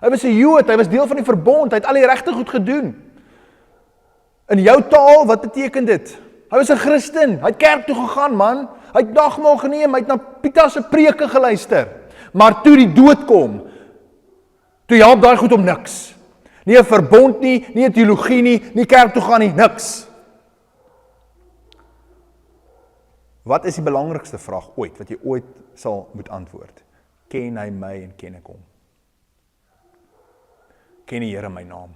Hy was 'n Jood, hy was deel van die verbond, hy het al die regte goed gedoen. In jou taal, wat beteken dit? Hy was 'n Christen, hy het kerk toe gegaan, man. Hy het nagmaal geneem, hy het na Pieter se preke geluister. Maar toe die dood kom, toe help daai goed om niks. Nie 'n verbond nie, nie 'n teologie nie kerk toe gaan nie, niks. Wat is die belangrikste vraag ooit, wat jy ooit sal moet antwoord? Ken hy my en ken ek hom? Ken die Here my naam?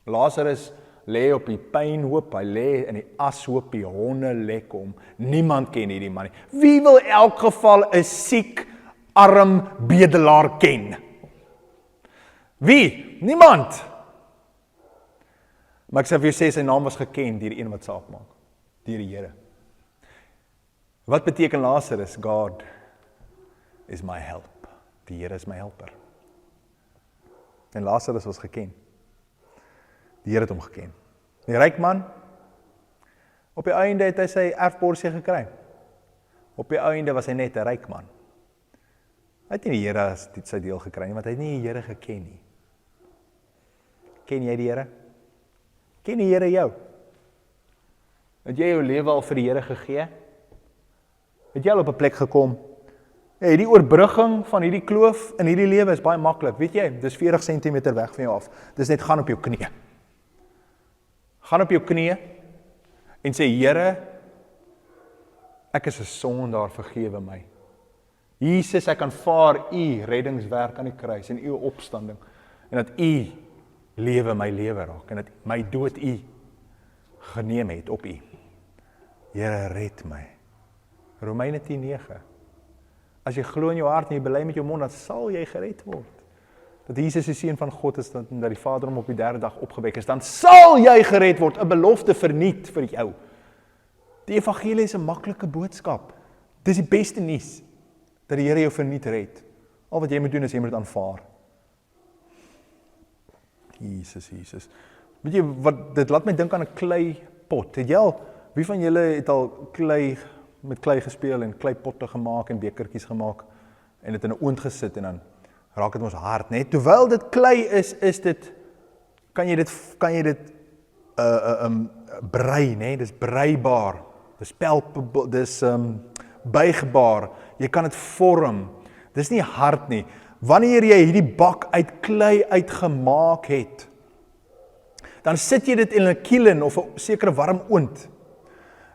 Lazarus lê op die pynhoop, hy lê in die ashoop, die honde lek hom. Niemand ken hierdie man nie. Wie wil in elk geval 'n siek, arm bedelaar ken? Wie? Niemand. Maar ek sê vir jou sê, sy naam was geken deur een wat saak maak, deur die Here. Wat beteken Lazarus? God is my help. Die Here is my helper. En Lazarus was geken. Die Here het hom geken. Die ryk man, op die einde het hy sy erfporsie gekry. Op die einde was hy net 'n ryk man. Hy het nie die Here as sy deel gekry nie, want hy het nie die Here geken nie. Ken jy die Here? Ken die Here jou? Het jy jou lewe al vir die Here gegee? Het jy al op 'n plek gekom? Ja, die oorbrugging van hierdie kloof in hierdie lewe is baie maklik, weet jy, dis 40 cm weg van jou af. Dis net gaan op jou knieë. Gaan op jou knieë en sê, Here, ek is 'n sondaar, vergewe my. Jesus, ek aanvaar u reddingswerk aan die kruis en u opstanding, en dat u lewe my lewe raak, en dat my dood u geneem het op u. Here, red my. Romeine 10:9. As jy glo in jou hart en jy bely met jou mond, dan sal jy gered word. Dat Jesus die seun van God is, en dat die Vader hom op die 3de dag opgewek is, dan sal jy gered word, 'n belofte verniet vir jou. Die evangelie is 'n maklike boodskap. Dis die beste nuus, dat die Here jou verniet red. Al wat jy moet doen is jy moet dit aanvaar. Jesus. Weet jy wat, dit laat my dink aan 'n kleipot. Het jy al, wie van julle het al met klei gespeel en kleipotte gemaak en bekertjies gemaak en dit in 'n oond gesit en dan raak dit ons hard, né? Terwyl dit klei is dit, kan jy dit brei, né? Dis breibaar, dis buigbaar, jy kan dit vorm, dis nie hard nie. Wanneer jy hierdie bak uit klei uitgemaak het, dan sit jy dit in 'n kielen of 'n sekere warm oond,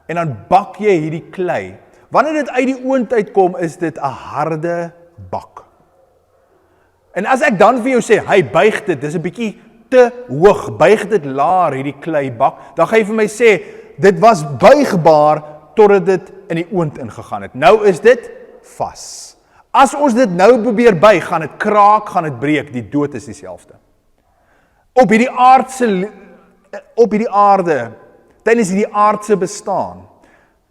en dan bak jy hierdie klei. Wanneer dit uit die oond uitkom, is dit 'n harde bak. En as ek dan vir jou sê, hy buig dit, dis 'n bietjie te hoog, buig dit laer hierdie kleibak, dan gaan jy vir my sê, dit was buigbaar totdat dit in die oond ingegaan het. Nou is dit vas. As ons dit nou probeer buig, gaan dit kraak, gaan dit breek, die dood is dieselfde. Op hierdie aarde, tydens hierdie aardse bestaan,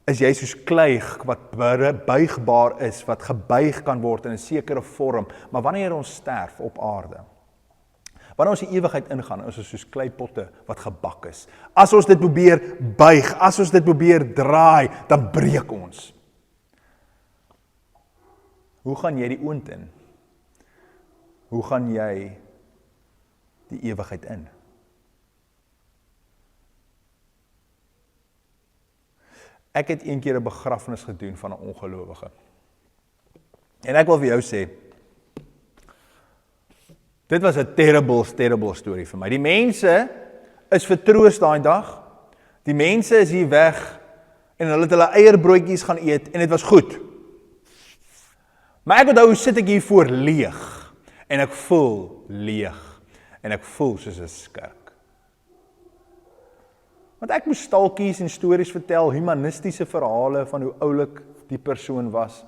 is jy soos klei wat buigbaar is, wat gebuig kan word in 'n sekere vorm, maar wanneer ons sterf op aarde, wanneer ons die ewigheid ingaan, is ons soos kleipotte wat gebak is. As ons dit probeer buig, as ons dit probeer draai, dan breek ons. Hoe gaan jy die oond in? Hoe gaan jy die ewigheid in? Ek het een keer 'n begrafnis gedoen van 'n ongelowige. En ek wil vir jou sê, dit was 'n terrible storie vir my. Die mense is vertroos daai dag. Die mense is hier weg en hulle het hulle eierbroodjies gaan eet en dit was goed. Maar ek onthou, sit ek hier voor leeg en ek voel leeg en ek voel soos 'n skurk. Want ek moes stalkies en stories vertel, humanistiese verhale van hoe oulik die persoon was.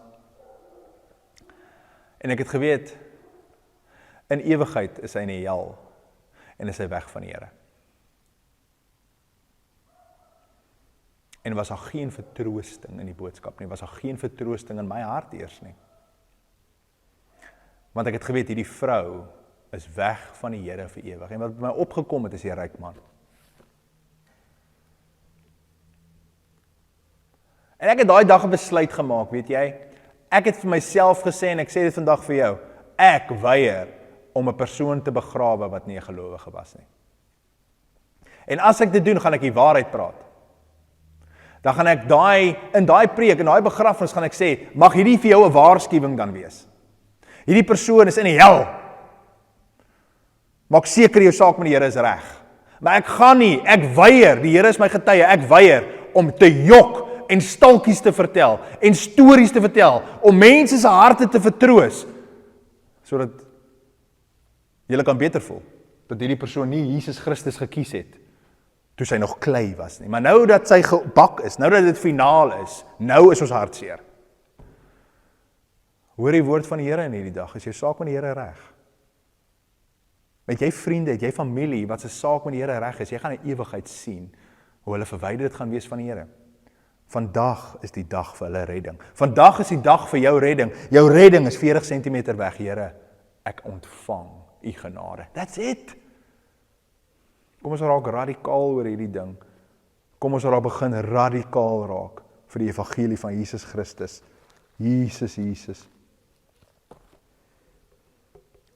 En ek het geweet, in ewigheid is hy in die hel en is hy weg van die Here. En was daar geen vertroosting in die boodskap nie, was daar geen vertroosting in my hart eers nie. Want ek het geweet, hierdie vrou is weg van die Here vir ewig. En wat by my opgekom het, is die ryk man. En ek het daai dag 'n besluit gemaak, weet jy? Ek het vir myself gesê, en ek sê dit vandag vir jou, ek weier om 'n persoon te begrawe wat nie 'n gelowige was nie. En as ek dit doen, gaan ek die waarheid praat. Dan gaan ek in daai preek, in daai begrafnis gaan ek sê, mag hierdie vir jou 'n waarskuwing dan wees. Hierdie persoon is in die hel. Maak seker jou saak met die Here is reg. Maar ek gaan nie, ek weier, die Here is my getuie, ek weier om te jok en stalkies te vertel en stories te vertel om mense se harte te vertroos sodat julle kan beter voel dat hierdie persoon nie Jesus Christus gekies het toe sy nog klei was nie. Maar nou dat sy gebak is, nou dat dit finaal is, nou is ons hartseer. Hoor die woord van die Here in hierdie dag, is jou saak met die Here reg? Het jy vriende, het jy familie wat se saak met die Here reg is? Jy gaan in ewigheid sien hoe hulle verwyderd gaan wees van die Here. Vandag is die dag vir hulle redding. Vandag is die dag vir jou redding. Jou redding is 40 cm weg, Here. Ek ontvang u genade. That's it. Kom ons raak radikaal oor hierdie ding. Kom ons raak begin radikaal raak vir die evangelie van Jesus Christus. Jesus.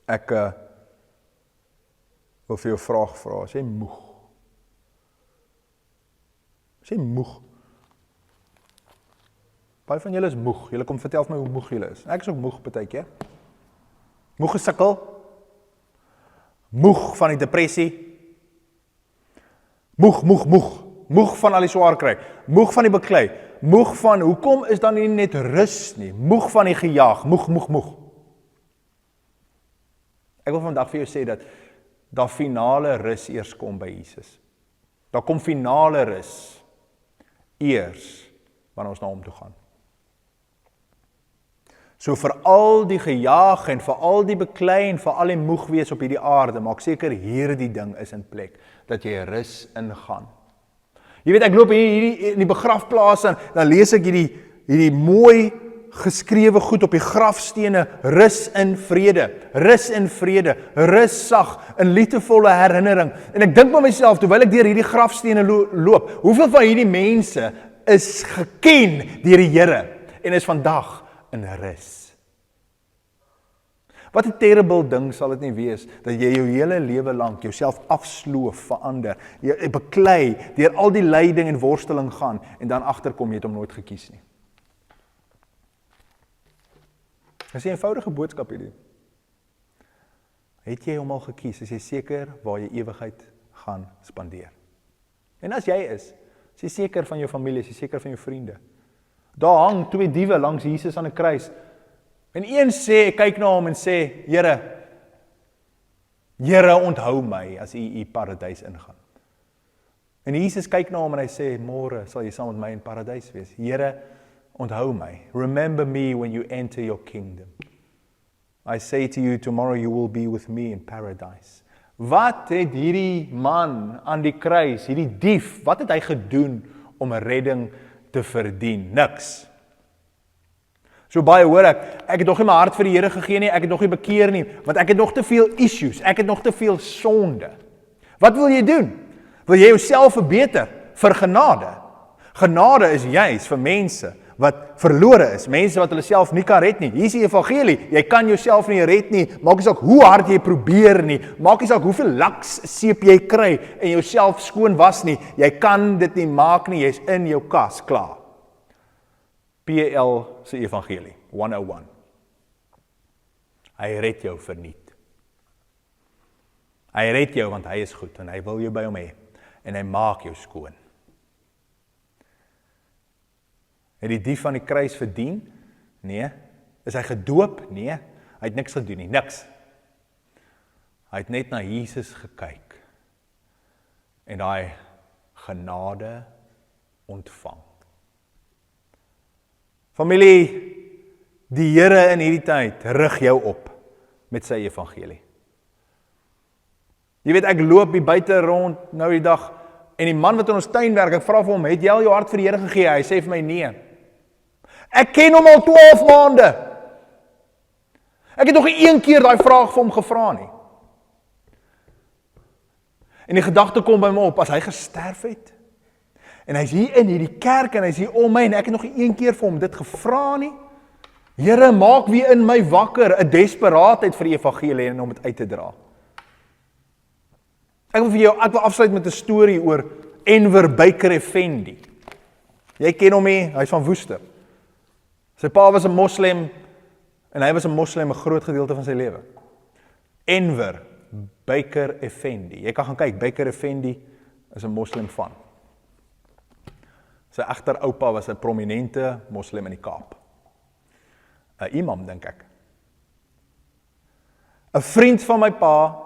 Ek wil vir jou 'n vraag vra. Is jy moeg? Is jy moeg? Baie van julle is moeg. Julle kom vertel vir my hoe moeg julle is. Ek is ook moeg partykeer. Moeg gesukkel. Moeg van die depressie. Moeg. Moeg van al die swaar kry. Moeg van die beklei. Moeg van, hoekom is dan nie net rus nie? Moeg van die gejaag. Moeg. Ek wil vandag vir jou sê dat daar finale rus eers kom by Jesus. Daar kom finale rus eers wanneer ons na hom toe gaan. So vir al die gejaag en vir al die beklei en vir al die moeg wees op hierdie aarde, maak seker hierdie ding is in plek, dat jy rus ingaan. Jy weet, ek loop hier in die begrafplaas en dan lees ek hierdie mooi geskrewe goed op die grafstene, rus in vrede, rus sag, in liefdevolle herinnering. En ek dink by myself, terwyl ek deur hierdie grafstene loop, hoeveel van hierdie mense is geken deur die Here en is vandag in rus. Wat 'n terrible ding sal dit nie wees, dat jy jou hele lewe lank jouself afsloof, verander, jy beklei, deur al die lyding en worsteling gaan, en dan agterkom jy het hom nooit gekies nie. Dis 'n eenvoudige boodskap hierdie. Het jy hom al gekies, is jy seker waar jy ewigheid gaan spandeer. En as jy is jy seker van jou familie, is jy seker van jou vriende. Daar hang 2 diewe langs Jesus aan 'n kruis. En een sê, kyk na hom en sê, Here, onthou my as u paradys ingaan. En Jesus kyk na hom en hy sê, môre sal jy saam met my in paradys wees. Here, onthou my. Remember me when you enter your kingdom. I say to you, tomorrow you will be with me in paradise. Wat het hierdie man aan die kruis, hierdie dief, wat het hy gedoen om 'n redding te verdien? Niks. So baie hoor ek het nog nie my hart vir die Here gegee nie, ek het nog nie bekeer nie, want ek het nog te veel issues, ek het nog te veel sonde. Wat wil jy doen? Wil jy jouself verbeter vir genade? Genade is juis vir mense wat verlore is, mense wat hulle self nie kan red nie. Hier is die evangelie, jy kan jouself nie red nie, maak nie saak hoe hard jy probeer nie, maak nie saak hoeveel laksseep jy kry en jouself skoon was nie, jy kan dit nie maak nie, jy's in jou kas, klaar. PL se evangelie, 101. Hy red jou verniet. Hy red jou want hy is goed en hy wil jou by hom hê en hy maak jou skoon. Het die dief van die kruis verdien? Nee. Is hy gedoop? Nee. Hy het niks gedoen nie, niks. Hy het net na Jesus gekyk en daai genade ontvang. Familie, die Here in hierdie tyd rig jou op met sy evangelie. Jy weet, ek loop hier buite rond nou die dag en die man wat in ons tuin werk, ek vra vir hom, het jy al jou hart vir die Here gegee? Hy sê vir my, nee. Ek ken hom al 12 maande. Ek het nog nie een keer daai vraag vir hom gevra nie. En die gedagte kom by my op, as hy gesterf het, en hy's hier in hierdie kerk, en hy's hier om my, en ek het nog nie een keer vir hom dit gevra nie. Here, maak weer in my wakker, 'n desperaatheid vir die evangelie en om dit uit te dra. Ek wil afsluit met 'n storie oor Enver Baker Effendi. Jy ken hom nie, hy's van Woester. Sy pa was 'n moslim, en hy was 'n moslim 'n groot gedeelte van sy lewe. Enver Baker Effendi. Jy kan gaan kyk, Baker Effendi is 'n moslim van. Sy agteroupa was 'n prominente moslim in die Kaap. 'n Imam, dink ek. 'n vriend van my pa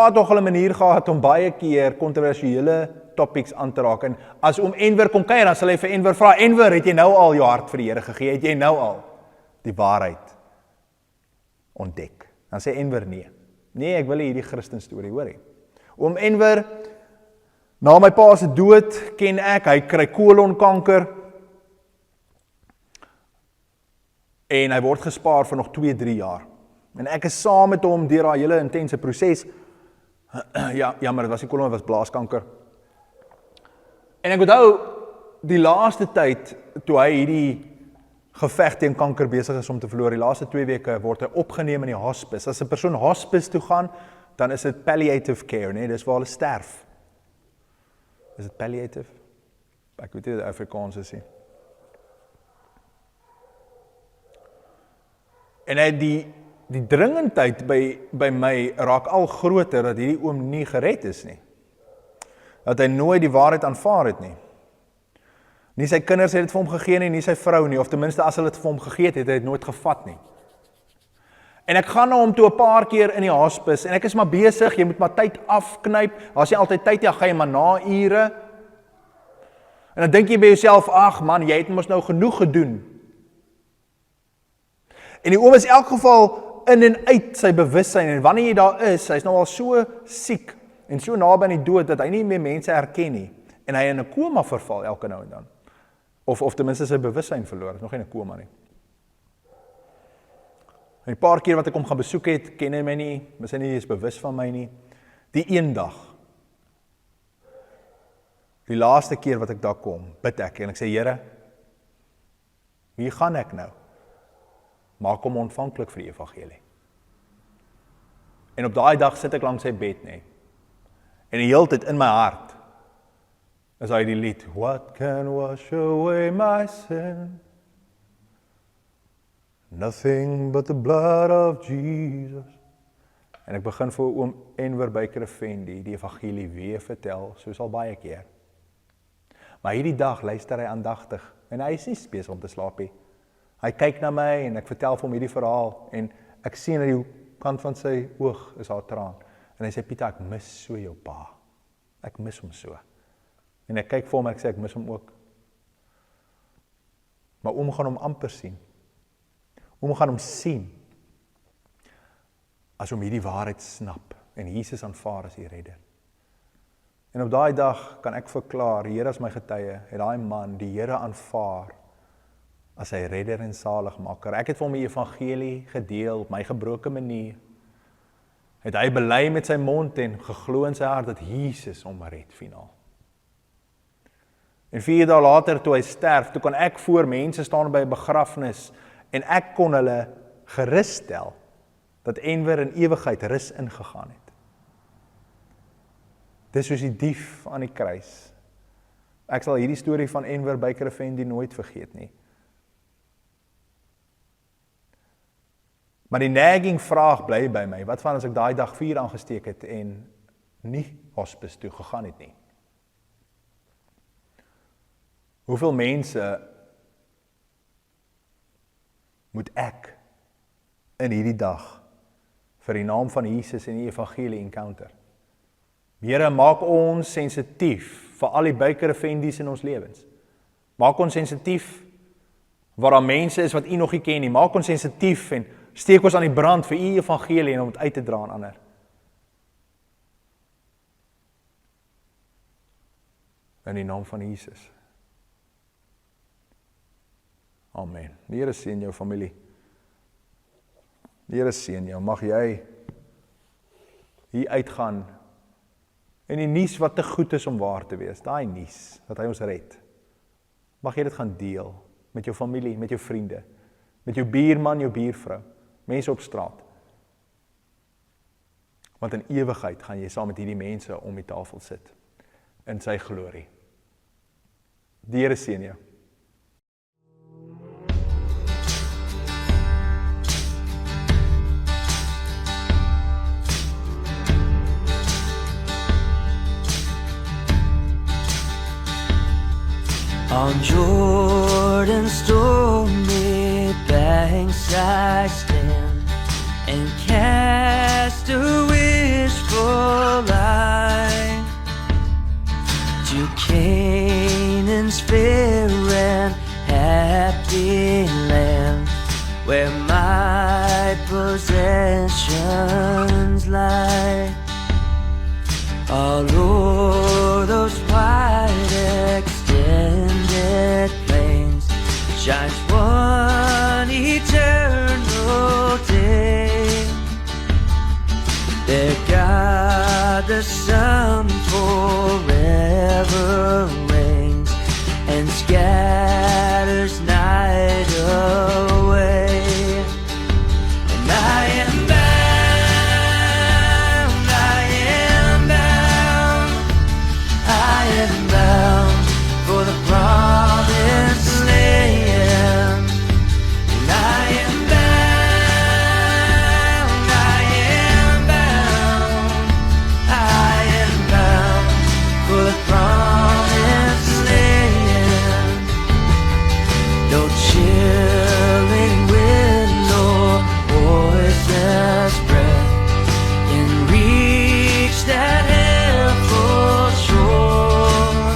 het nog 'n manier gehad om baie keer kontroversiële topics aan te raak, en as oom Enver kom kuier, dan sal hy vir Enver vra, Enver, het jy nou al jou hart vir die Here gegee? Het jy nou al die waarheid ontdek? Dan sê Enver nee. Nee, ek wil nie hierdie Christen storie hoor nie. Oom Enver, na my pa se dood, ken ek, hy kry kolonkanker, en hy word gespaar vir nog 2-3 jaar. En ek is saam met hom deur daai hele intense proses. Ja, jammer, dit was nie kolon, dit was blaaskanker. En ek onthou, die laaste tyd, toe hy hierdie geveg teen kanker besig is om te verloor, die laaste 2 weke word hy opgeneem in die hospice. As 'n persoon hospice toe gaan, dan is dit palliative care, nee, dis waar hulle sterf. Is dit palliative? Ek weet nie wat die Afrikaans is nie. En hy die dringendheid by my raak al groter, dat hierdie oom nie gered is nie. Dat hy nooit die waarheid aanvaar het nie. Nie sy kinders het dit vir hom gegee nie sy vrou nie, of ten minste as hulle dit vir hom gegee het, het hy dit nooit gevat nie. En ek gaan na hom toe 'n paar keer in die hospice, en ek is maar besig, jy moet maar tyd afknyp, as jy altyd tyd, ja, ga jy maar na ure. En dan dink jy by jouself, ag man, jy het mos nou genoeg gedoen. En die oom is in elk geval in en uit sy bewussyn, en wanneer jy daar is, hy's nou al so siek, en so naby aan die dood, dat hy nie meer mense herken nie, en hy in 'n koma verval elke nou en dan. Of ten minste sy bewussyn verloor, is nog nie 'n koma nie. En die paar keer wat ek hom gaan besoek het, ken hy my nie, miskien nie is bewus van my nie. Die een dag, die laaste keer wat ek daar kom, bid ek, en ek sê, Here, hier gaan ek nou. Maak hom ontvanklik vir die evangelie. En op daai dag sit ek langs sy bed, nee. En die hele tyd in my hart is hy die lied, What can wash away my sin? Nothing but the blood of Jesus. En ek begin vir oom Enver Baker Effendi die evangelie weer vertel, soos al baie keer. Maar hierdie dag luister hy aandagtig, en hy is nie besig om te slaap nie. Hy kyk na my, en ek vertel vir hom hierdie verhaal, en ek sien aan die kant van sy oog is haar traan. En hy sê, Pieter, ek mis so jou pa. Ek mis hom so. En ek kyk vir hom en ek sê, ek mis hom ook. Maar oom gaan hom amper sien. Oom gaan hom sien, as om hierdie waarheid snap, en Jesus aanvaar as die redder. En op daai dag kan ek verklaar, die Here is my getuie, het daai man die Here aanvaar, as sy redder en saligmaker. Ek het vir hom die evangelie gedeel, op my gebroke manier. Het hy bely met sy mond en geglo in sy hart, dat Jesus hom red finaal. En 4 dae later, toe hy sterf, toe kan ek voor mense staan by 'n begrafnis, en ek kon hulle gerusstel, dat Enver in ewigheid rus ingegaan het. Dis soos die dief aan die kruis. Ek sal hierdie storie van Enver Baker Effendi nooit vergeet nie. Maar die nagging vraag bly by my, wat van as ek daai dag vuur aangesteek het en nie hospice toe gegaan het nie? Hoeveel mense moet ek in hierdie dag vir die naam van Jesus en die evangelie encounter? Here, maak ons sensitief vir al die Baker effendies in ons lewens. Maak ons sensitief waar daar mense is wat u nog nie ken nie. Maak ons sensitief en steek ons aan die brand vir u evangelie en om dit uit te dra aan ander. In die naam van Jesus. Amen. Die Here seën jou familie. Die Here seën jou. Mag jy hier uitgaan en die nuus wat te goed is om waar te wees, daai nuus wat hy ons red. Mag jy dit gaan deel met jou familie, met jou vriende, met jou buurman, jou buurvrou, mense op straat. Want in ewigheid gaan jy saam met hierdie mense om die tafel sit in sy glorie. Die Here seën jou. On Jordan's stormy banks I stand and cast a wishful eye to Canaan's fair and happy land, where my possessions lie. All o'er those wide extended plains shines one eternal day. There God the Son forever reigns and scatters night away. And I am bound, I am bound, I am bound for the promised land. And I am bound, I am bound, I am bound for the promised land. No chilling wind nor poisonous breath can reach that helpful shore,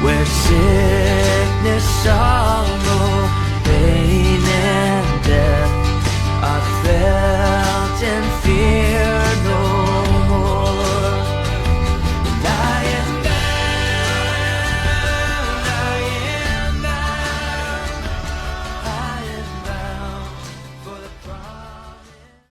where sickness, sorrow,